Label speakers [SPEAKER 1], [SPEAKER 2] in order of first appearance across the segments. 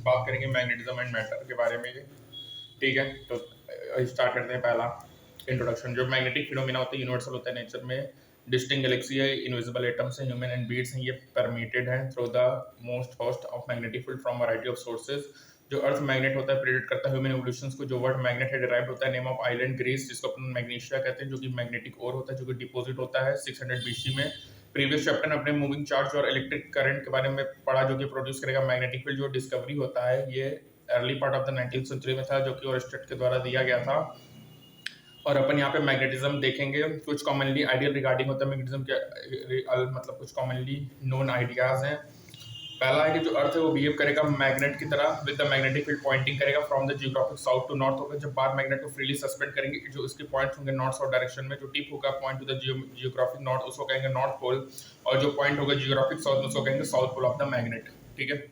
[SPEAKER 1] बात करेंगे magnetism and matter के बारे में। ठीक है, तो स्टार्ट करते हैं। पहला इंट्रोडक्शन। जो मैग्नेटिक फिनोमिना होते हैं यूनिवर्सल होता है नेचर में। डिस्टिंक्ट गैलेक्सी है, इनविजिबल एटम्स हैं, ह्यूमन एंड बीट्स हैं, ये परमिटेड हैं through the most host of magnetic field from variety of sources. जो अर्थ मैग्नेट होता है प्रेडिक्ट करता है ह्यूमन एवोल्यूशन को। जो वर्ड मैग्नेट है डिराइव्ड होता है नेम ऑफ आइलैंड ग्रीस, जिसको अपन मैग्नीशिया कहते हैं, जो कि मैग्नेटिक ओर होता है, जो कि डिपॉजिट होता है 600 BC में। प्रीवियस चैप्टर में अपने मूविंग चार्ज और इलेक्ट्रिक करंट के बारे में पढ़ा, जो कि प्रोड्यूस करेगा मैग्नेटिक फील्ड। जो डिस्कवरी होता है ये early part of the 19th century में था, जो कि ओरस्टेड के द्वारा दिया गया था। और अपन यहाँ पे मैग्नेटिज्म देखेंगे। कुछ कॉमनली आइडियल रिगार्डिंग होता है मैग्नेटिज्म के, मतलब कुछ कॉमनली नोन आइडियाज हैं। पहला है कि जो अर्थ है वो बिहेव करेगा मैग्नेट की तरह with the magnetic field pointing करेगा from the geographic south to north होगा। जब बार मैग्नेट को फ्रीली सस्पेंड करेंगे, जो उसके पॉइंट्स होंगे नॉर्थ साउथ डायरेक्शन में, जो टिप होगा point two the geographic north उसको कहेंगे नॉर्थ पोल, और जो पॉइंट होगा जियोग्राफिक साउथ में उसको कहेंगे south pole of the magnet. ठीक है,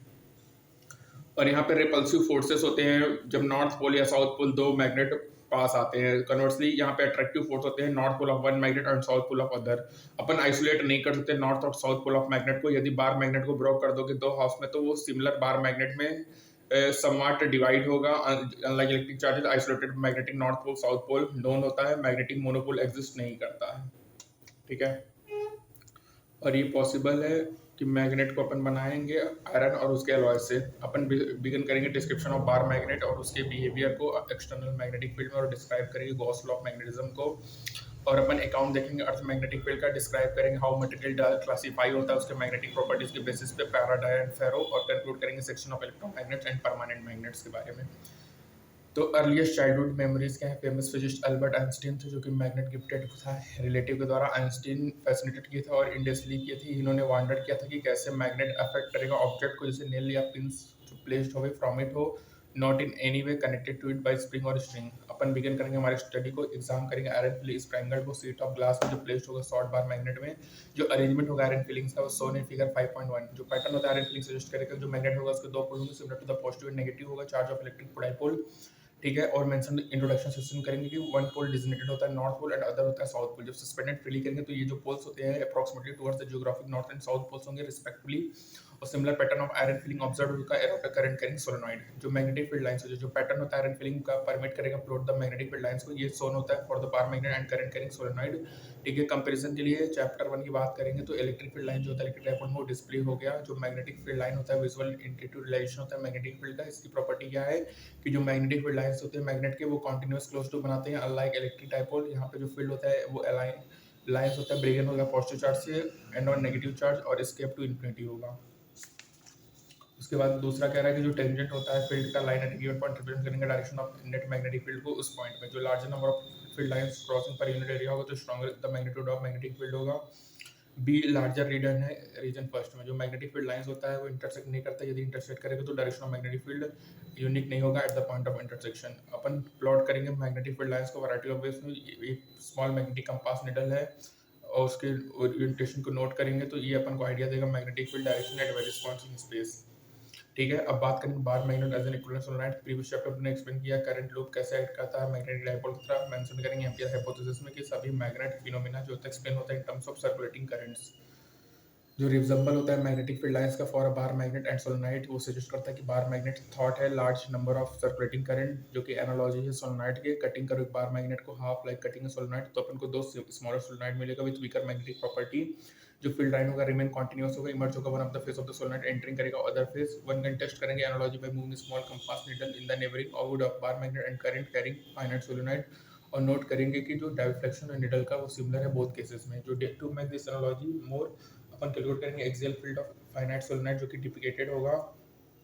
[SPEAKER 1] और यहाँ पे रिपल्सिव फोर्सेस होते हैं जब नॉर्थ पोल या साउथ पोल दो मैग्नेट पास आते हैं। कन्वर्सली यहाँ पे अट्रैक्टिव फोर्स होते हैं north pole of one magnet and south pole of other. अपन आइसोलेट नहीं कर सकते नॉर्थ और साउथ पोल ऑफ मैग्नेट को। यदि बार मैग्नेट को ब्रोक कर दोगे दो हाउस में, तो वो सिमिलर बार मैग्नेट में समवॉट डिवाइड होगा। Unlike electric charges, isolated magnetic north pole south pole known होता है, मैग्नेटिक मोनोपोल एग्जिस्ट नहीं करता है। ठीक है, और ये पॉसिबल है कि मैग्नेट को अपन बनाएंगे आयरन और उसके अलॉय से। अपन बिगिन करेंगे डिस्क्रिप्शन ऑफ बार मैग्नेट और उसके बिहेवियर को एक्सटर्नल मैग्नेटिक फील्ड में, और डिस्क्राइब करेंगे गॉस लॉ ऑफ मैग्नेटिज्म को। और अपन अकाउंट देखेंगे अर्थ मैग्नेटिक फील्ड का, डिस्क्राइब करेंगे हाउ मटेरियल क्लासिफाई होता है उसके मैग्नेटिक प्रॉपर्टीज के बेसिस पे, फैराडे एंड फेरो, और कंक्लूड करेंगे section of electromagnets and permanent magnets के बारे में। तो अर्लीस्ट चाइल्डहुड मेमोरीज क्या है? फेमस फिजिस्ट अल्बर्ट आइंस्टीन थे, जो कि मैग्नेट गिफ्टेड था रिलेटिव के द्वारा। आइंस्टीन फैसिनेटेड किए थे और इंडस्ट्री की थी। इन्होंने वांडर किया था कि कैसे मैग्नेट अफेक्ट करेगा ऑब्जेक्ट को, जैसे नेल या पिंस जो प्लेस्ड हो फ्रॉम इट हो, not in any way connected to it by spring और स्ट्रिंग। अपन बिगिन करेंगे हमारे स्टडी को, एग्जाम करेंगे आयरन फिल स्प्रैंगल को सीट ऑफ ग्लास में जो प्लेस्ड होगा शॉर्ट बार मैग्नेट में। जो अरेंजमेंट होगा आयरन फिलिंग्स का वो सोन इन फिगर 5.1। जो पैटर्न होता है आयरन फिलिंग सजेस्ट करेगा। जो मैग्नेट होगा उसके दो पोल होंगे similar to the positive and negative होगा, चार्ज ऑफ इलेक्ट्रिक डाइपोल। ठीक है, और मेंशन इंट्रोडक्शन सेशन करेंगे कि वन पोल डिजिग्नेटेड होता है नॉर्थ पोल एंड अदर होता है साउथ पोल। जब सस्पेंडेड फ्रीली करेंगे तो ये जो पोल्स होते हैं approximately towards the geographic north and south poles होंगे रिस्पेक्टिवली। और similar pattern of iron filing observe होगा एरोटा करंट कैरिंग सोलेनॉइड। जो मैग्नेटिक फील्ड लाइंस है, जो पैटर्न होता है आयरन फिलिंग का परमिट करेगा plot the magnetic field lines को, ये सोन होता है for the bar magnet and current carrying solenoid. ठीक है, कंपैरिजन के लिए चैप्टर 1 की बात करेंगे तो इलेक्ट्रिक फील्ड लाइन जो होता है इलेक्ट्रिक डायपोल में वो डिस्प्ले हो गया। जो मैग्नेटिक फील्ड लाइन होता है विजुअल इंट्यूटिव रिलेशन होता है मैग्नेटिक फील्ड का। इसकी प्रॉपर्टी क्या है कि जो मैग्नेटिक फील्ड लाइंस होते हैं मैग्नेट के वो कॉन्टिन्यूस क्लोज टू बनाते हैं, अनलाइक इलेक्ट्रिक डायपोल। यहाँ पे जो फील्ड होता है वो लाइंस होता है, ब्रेगन होगा पॉजिटिव चार्ज से एंड ऑन नेगेटिव चार्ज, और एस्केप टू इन्फिनिटी होगा। उसके बाद दूसरा कह रहा है कि जो टेंजेंट होता है फील्ड का line at given point represent करेंगे direction of net magnetic field को उस पॉइंट में। जो larger number of field lines crossing per unit area होगा तो stronger the magnitude of magnetic field होगा। बी लार्जर रीजन है, रीजन फर्स्ट में। जो मैग्नेटिक फील्ड लाइंस होता है वो इंटरसेक्ट नहीं करता, यदि इंटरसेक्ट करेगा तो direction of magnetic field unique नहीं होगा at the point of intersection. Upon plot करेंगे मैग्नेटिक फील्ड लाइंस को वैरायटी ऑफ वेज में। एक स्मॉल मैग्नेटिक कंपास निडल है और उसके ओरिएंटेशन को नोट करेंगे तो ये अपन को आइडिया देगा magnetic field direction at various points in space. ठीक है, अब बात करेंगे bar magnet as an equivalent solenoid. Previous chapter में एक्सप्लेन किया करंट लूप कैसे एक्ट करता है मैग्नेटिक डायपोल की तरह। मेंशन करेंगे एम्पियर हाइपोथेसिस में कि सभी मैग्नेट फिनोमेना जो एक्सप्लेन होता है in terms of circulating currents. जो रिजम्बल होता है मैग्नेटिक फील्ड लाइंस का for a bar magnet and solenoid, वो सजेस्ट करता है कि बार मैग्नेट थॉट है large number of circulating current, जो कि एनालॉजी है सोलेनॉइड के। कटिंग करो एक बार मैग्नेट को हाफ लाइक कटिंग सोलेनॉइड, तो अपन को दो स्मॉलर सोलेनॉइड मिलेगा विद वीकर मैग्नेटिक प्रॉपर्टी। जो फील्ड लाइन होगा रिमेन कॉन्टिन्यूअस होगा, इमर्ज होगा one of the face of the solenoid, entering करेगा other face. One can test करेंगे analogy by moving small compass needle in the neighbouring orbit of bar magnet and current carrying finite solenoid. और note करेंगे कि जो डायफ्लेक्शन और needle का वो similar है बोथ केसेस में। जो to make this analogy more, अपन कैलकुलेट करेंगे axial field of finite solenoid जो कि डिपिकेटेड होगा,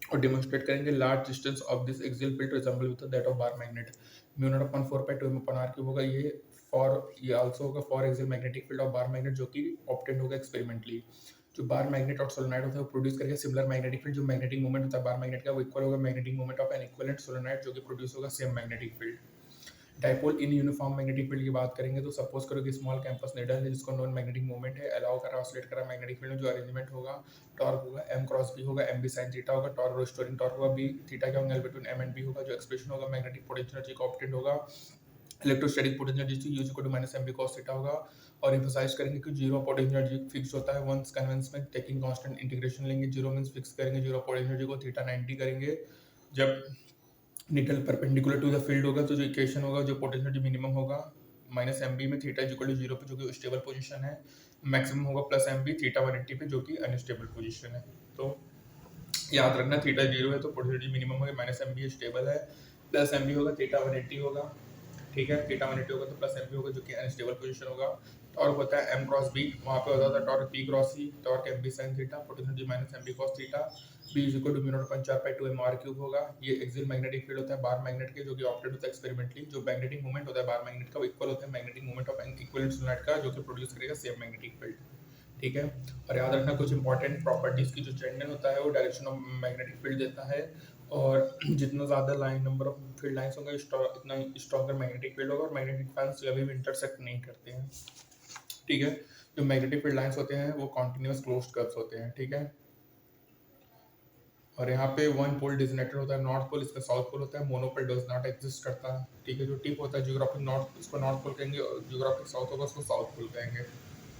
[SPEAKER 1] और डेमोंस्ट्रेट करेंगे large distance of this axial field resemble with that of bar magnet. Mu not upon 4/2 cube होगा ये फॉर, ये आल्सो होगा for axial magnetic field of bar magnet जो कि ऑब्टेन्ड होगा एक्सपेरिमेंटली। जो बार मैग्नेट और सोलेनॉइड होता है वो प्रोड्यूस करेगा सिमिलर मैग्नेटिक फील्ड। जो मैग्नेटिक मूवमेंट होता है बार मैग्नेट का वो इक्वल होगा magnetic movement of N equivalent solenoid जो कि प्रोड्यूस होगा same magnetic field. Dipole in uniform magnetic field की बात करेंगे तो सपोज करो कि स्मॉल कैंपस निडल है जिसको नॉन मैग्नेटिक मूवमेंट है, अलाउ करा ऑसिलेट करा मैग्नेटिक फील्ड में। जो अरेंजमेंट होगा टॉर्क होगा एम क्रॉस बी होगा, एम बी साइन थीटा होगा, टॉर्क रिस्टोरिंग टॉर्क होगा, बी थीटा क्या होगा एल बिटवीन एम एंड बी होगा। जो एक्सप्रेशन होगा मैग्नेटिक पोटेंशियल एनर्जी का ऑब्टेंड होगा, electrostatic potential energy use equal to minus M B cos theta होगा। और एम्फोसाइज करेंगे कि जीरो पोटेंशियल एनर्जी फिक्स होता है वंस कन्वेंस में टेकिंग कांस्टेंट इंटीग्रेशन लेंगे, जीरो मींस फिक्स करेंगे जीरो पोटेंशियल एनर्जी को थीटा 90 करेंगे। जब needle perpendicular to the field होगा तो जो इक्वेशन होगा, जो पोटेंशियल एनर्जी मिनिमम होगा माइनस एम बी में theta is equal to zero पे जो कि स्टेबल पोजीशन है, मैक्सिमम होगा प्लस एम बी थीटा 180 पे जो कि अनस्टेबल पोजीशन है। तो याद रखना थीटा जीरो है तो पोटेंशियल एनर्जी मिनिमम होगा, माइनस एम बी स्टेबल है, प्लस एम बी होगा थीटा 180 होगा, ठीक है, थीटा 180 होगा तो प्लस एम बी होगा जो कि अनस्टेबल पोजीशन होगा। टॉर्क होता है एम क्रॉस बी, वहाँ पे होता था torque P cross C, torque M B sine theta, potential energy minus M B cos theta, B is equal to mu not upon 4 pi 2 M R cube होगा। ये axial magnetic field होता है bar magnet के, जो कि opted होता है experimentally. जो मैग्नेटिक मोमेंट होता है बार मैग्नेट का वो इक्वल होता है magnetic moment of N equivalent solenoid का, जो कि प्रोड्यूस करेगा सेम मैग्नेटिक फील्ड, ठीक है। और याद रखना कुछ इंपॉर्टेंट प्रॉपर्टीज की, जो चैंडल होता है वो डायरेक्शन ऑफ मैग्नेटिक फील्ड देता है, और जितना ज़्यादा line number of field lines होंगे इतना स्ट्रॉन्गर मैग्नेटिक फील्ड होगा, और मैग्नेटिक फील्ड्स कभी भी इंटरसेक्ट नहीं करते हैं, ठीक है। जो मैग्नेटिक फील्ड लाइंस होते हैं वो कॉन्टिन्यूस क्लोज्ड कर्व्स होते हैं, ठीक है। और यहाँ पे वन पोल डिजिनेटेड होता है नॉर्थ पोल, इसका साउथ पोल होता है, मोनोपोल डज नॉट एग्जिस्ट करता है, ठीक है। जो टिप होता है जियोग्राफिक नॉर्थ, इसको नॉर्थ पोल कहेंगे, और जियोग्राफिक साउथ होगा उसको साउथ पोल कहेंगे,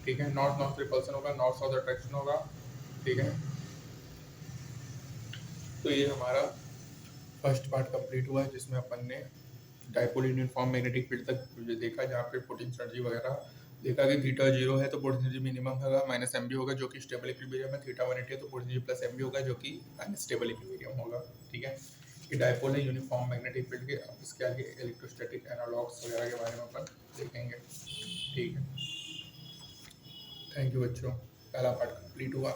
[SPEAKER 1] ठीक है। नॉर्थ नॉर्थ रिपल्सन होगा, नॉर्थ साउथ अट्रैक्शन होगा, ठीक है। तो ये हमारा फर्स्ट पार्ट कंप्लीट हुआ है, जिसमें अपन ने डाइपोल यूनिफॉर्म मैग्नेटिक फील्ड तक देखा, जहाँ पे पोटेंशियल एनर्जी वगैरह देखा कि थीटा जीरो है तो पोटेंशियल एनर्जी मिनिमम होगा, माइनस एम बी होगा जो कि स्टेबल इक्विलिब्रियम है, थीटा 180 है तो potential energy plus M B होगा जो कि अनस्टेबल इक्विलिब्रियम होगा, ठीक है। ये डाइपोल है यूनिफॉर्म मैग्नेटिक फील्ड के। अब इसके आगे इलेक्ट्रोस्टैटिक एनालॉग्स वगैरह के बारे में अपन देखेंगे, ठीक है। थैंक यू बच्चों, पहला पार्ट कंप्लीट हुआ।